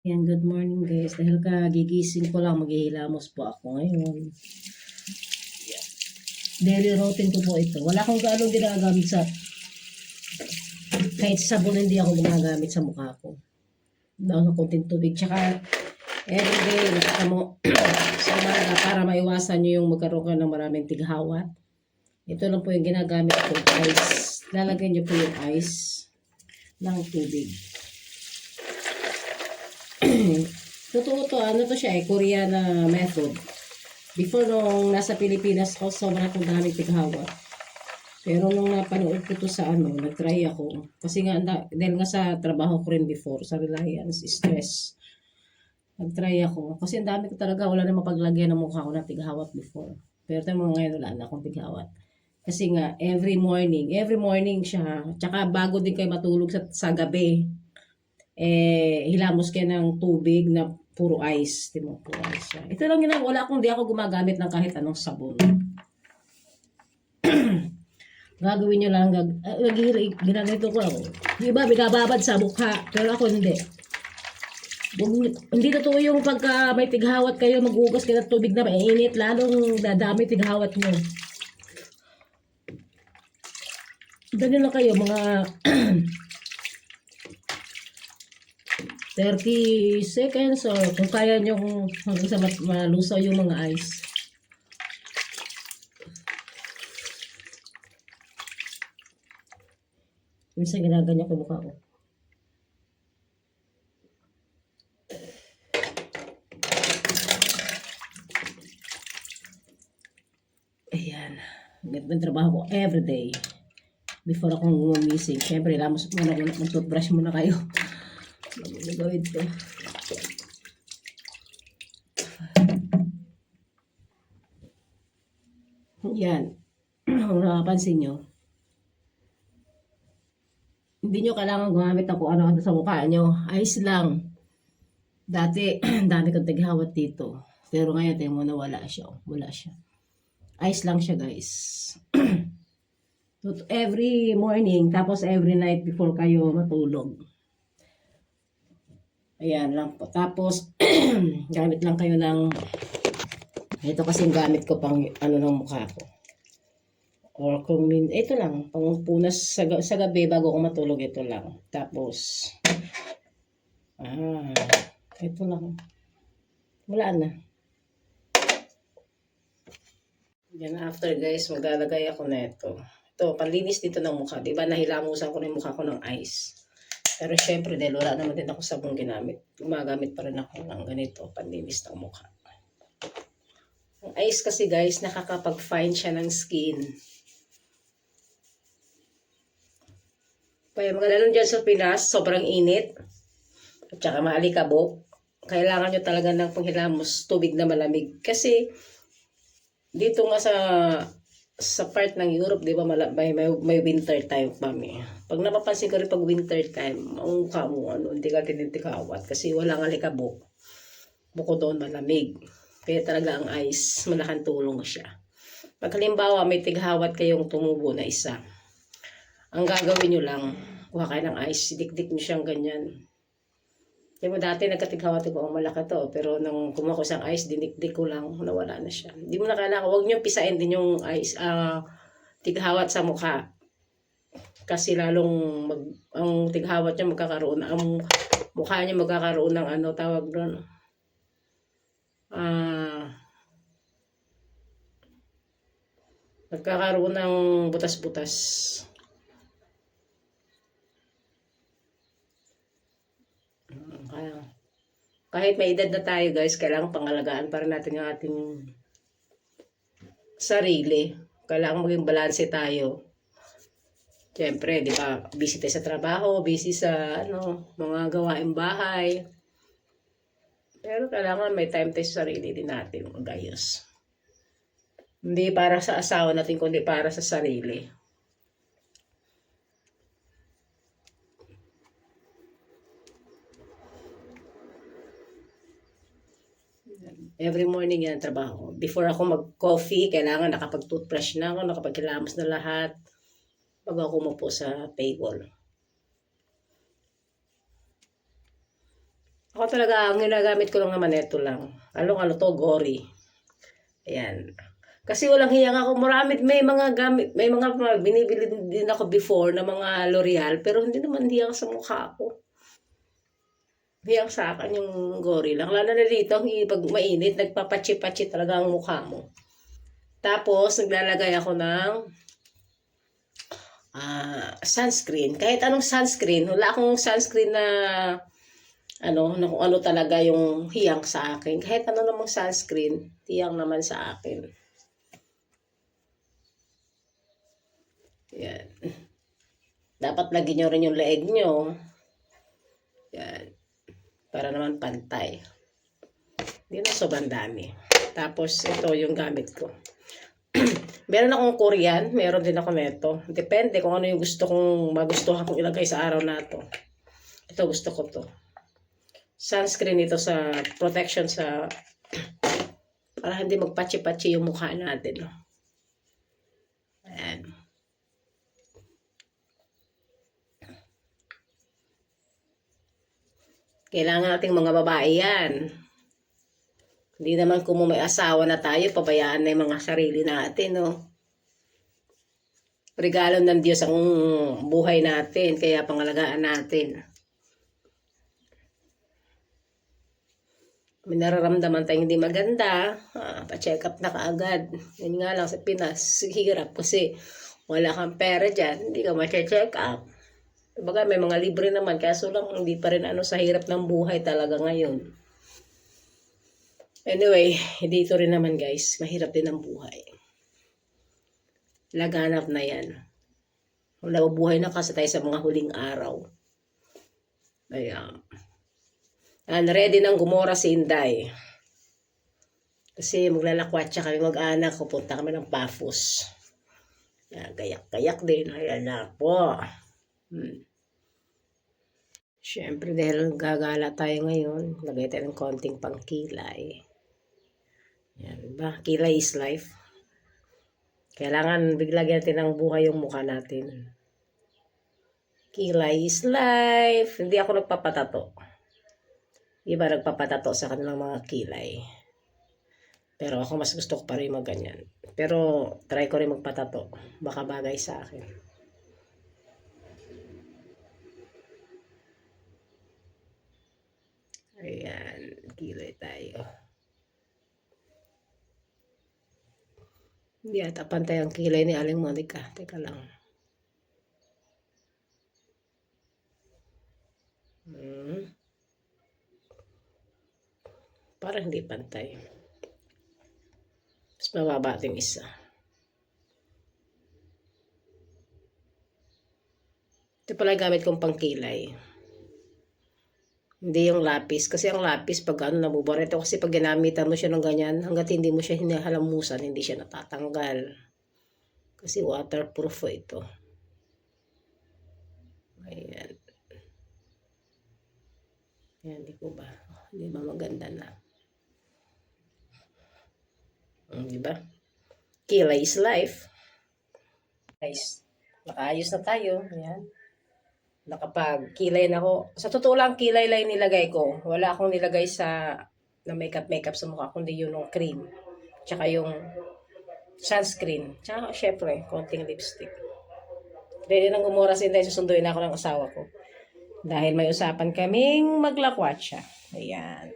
Yan, good morning guys. Dahil kagigising ko lang, maghihilamos po ako ngayon. Daily routine ko po ito. Wala akong gano'ng ginagamit sa, kahit sabon hindi ako gumagamit sa mukha ko. Dahil sa konting tubig. Tsaka, everyday, nakaka mo sa umaga para maiwasan nyo yung magkaroon ka ng maraming tighawat. Ito lang po yung ginagamit ko, ice. Lalagyan nyo po yung ice ng tubig. Totoo to, ano to siya Korean method. Before nung nasa Pilipinas ko, sobrang akong daming tighawat. Pero nung napanood ko to sa nag-try ako. Kasi nga, dahil nga sa trabaho ko rin before, sa Reliance, stress. Nag-try ako. Kasi ang dami ko talaga, wala na mapaglagyan ng mukha ko na tighawat before. Pero tayo mga ngayon, wala na akong tighawat. Kasi nga, every morning siya. Tsaka bago din kayo matulog sa gabi, hilamos kayo ng tubig na puro ice. Di mo, puro ice siya. Ito lang yun, wala akong, di ako gumagamit ng kahit anong sabon. Gagawin nyo lang, ginagito ko ako. Yung iba, binababad sa mukha. Pero ako hindi. Hindi totoo yung pagka may tighawat kayo, maghugas kayo ng tubig na mainit, lalong dadami tighawat nyo. Ganyan lang kayo, mga 30 seconds or kung kaya nyo hanggang sa malusaw yung mga ice. Minsan ginaganyan ko mukha ko. Ayan. Ganito trabaho ko everyday. Before akong gumising. Siyempre, mag-toothbrush muna kayo. Ano gawin to? Yan. Kung nakapansin nyo, hindi nyo kailangan gumamit ng kung ano-ano sa mukha nyo. Ayos lang. Dati, dami kong tighawat dito. Pero ngayon, tingnan mo na wala siya. Wala siya. Ayos lang siya, guys. Every morning, tapos every night before kayo matulog. Ayan lang po. Tapos, gamit lang kayo ng, ito kasing gamit ko pang ng mukha ko. Or kung ito lang, pang punas sa gabi bago ako matulog, ito lang. Tapos, ito lang. Wala na. Yan, after guys, maglalagay ako na ito. Ito, panlinis dito ng mukha. Diba, nahilamusan ko na yung mukha ko ng ice. Pero syempre, dahil wala naman din ako sabong ginamit, gumagamit pa rin ako ng ganito, panlinis ng mukha. Ang ice kasi guys, nakakapag-fine siya ng skin. Kaya mga lalo dyan sa Pinas, sobrang init. At saka maalikabok. Kailangan nyo talaga ng panghilamos, tubig na malamig. Kasi, dito nga sa part ng Europe, di ba, may winter time pa may. Pag napapansin ko rin pag winter time, ang mukha mo, hindi ka tinitikawat kasi walang alikabok. Bukod doon malamig. Kaya talaga ang ice, malaking tulong siya. Pag halimbawa may tighawat kayong tumubo na isa, ang gagawin nyo lang, kuha kayo ng ice, dikdik nyo siyang ganyan. Diba dati nagkatighawat ko, malaki to, pero nung kumuha ko isang ice, dinikdik ko lang, nawala na siya. Hindi mo na kailangan, huwag nyo pisain din yung ice, tighawat sa mukha. Kasi lalong ang tighawat niya magkakaroon, ang mukha niya magkakaroon ng tawag doon, nagkakaroon ng butas-butas. Kahit may edad na tayo guys, kailangan pangalagaan para natin ang ating sarili. Kailangan maging balanse tayo. Siyempre, di ba, busy tayo sa trabaho, busy sa mga gawaing bahay. Pero kailangan may time tayo sa sarili din natin, magayos. Hindi para sa asawa natin, kundi para sa sarili. Every morning yan trabaho. Before ako mag-coffee, kailangan nakapag-toothbrush na ako, nakapag-hilamos na lahat bago ako umupo sa table. Ako talaga, ang ginagamit ko lang naman ito lang. Ano to, Gory. Ayan. Kasi walang hiyang ako. Marami, may mga gamit, may mga binibili din ako before na mga L'Oreal, pero hindi naman hiyang sa mukha ko. Hiyang sa akin yung Gory lang. Lalo na dito, pag mainit, nagpapachi-pachi talaga ang mukha mo. Tapos, naglalagay ako ng sunscreen. Kahit anong sunscreen, wala akong sunscreen na na kung ano talaga yung hiyang sa akin. Kahit ano namang sunscreen, hiyang naman sa akin. Yan. Dapat lagyan nyo rin yung leeg nyo. Yan. Para naman pantay. Hindi na sobrang dami. Tapos, ito yung gamit ko. Meron akong Korean. Meron din ako neto. Depende kung ano yung magustuhan kong ilagay sa araw na to. Ito, gusto ko to. Sunscreen ito sa protection sa para hindi magpachi-pachi yung mukha natin. Ayan. Kailangan nating mga babae yan. Hindi naman kung may asawa na tayo, pabayaan na yung mga sarili natin, no? Regalo ng Diyos ang buhay natin, kaya pangalagaan natin. May nararamdaman tayong hindi maganda, pa-check up na kaagad. Yan nga lang sa Pinas, hirap kasi wala kang pera dyan, hindi ka ma-check up. Baga may mga libre naman, kaso lang hindi pa rin sa hirap ng buhay talaga ngayon. Anyway, dito rin naman guys, mahirap din ang buhay. Laganap na yan. Wala buhay na kasi tayo sa mga huling araw. Ayan. Ready nang gumora si Inday. Kasi maglalakwatsa kami mag-anak. Pupunta kami ng Pafos. Gayak-gayak din. Ayan na po. Siyempre dahil gagala tayo ngayon, lagay tayo ng konting pangkilay. Yan ba? Kilay is life. Kailangan biglagyan natin ng buhay yung mukha natin. Kilay is life. Hindi ako nagpapatato. Iba nagpapatato sa kanilang mga kilay. Pero ako mas gusto ko pa rin magganyan. Pero try ko rin magpatato. Baka bagay sa akin. Ayan. Kilay tayo. Hindi ata pantay ang kilay ni Aling Monica. Teka lang. Parang hindi pantay. Mas mababa ating isa. Ito pala gamit kong pangkilay. Hindi yung lapis. Kasi ang lapis, pag nabubara ito, kasi pag ginamitan mo siya ng ganyan, hanggat hindi mo siya hinahalamusan, hindi siya natatanggal. Kasi waterproof ito. Ayan. Ayan, di ko ba? Hindi ba maganda na? Diba? Kilay is life. Guys, nakaayos na tayo. Ayan. Nakapag-kilay na ako. Sa totoo lang, kilay lang nilagay ko. Wala akong nilagay na makeup sa mukha, kundi yun yung cream. Tsaka yung sunscreen. Tsaka, syempre, konting lipstick. Ready nang gumura si Inday, susunduin ako ng asawa ko. Dahil may usapan kaming maglakwatsa. Ayan.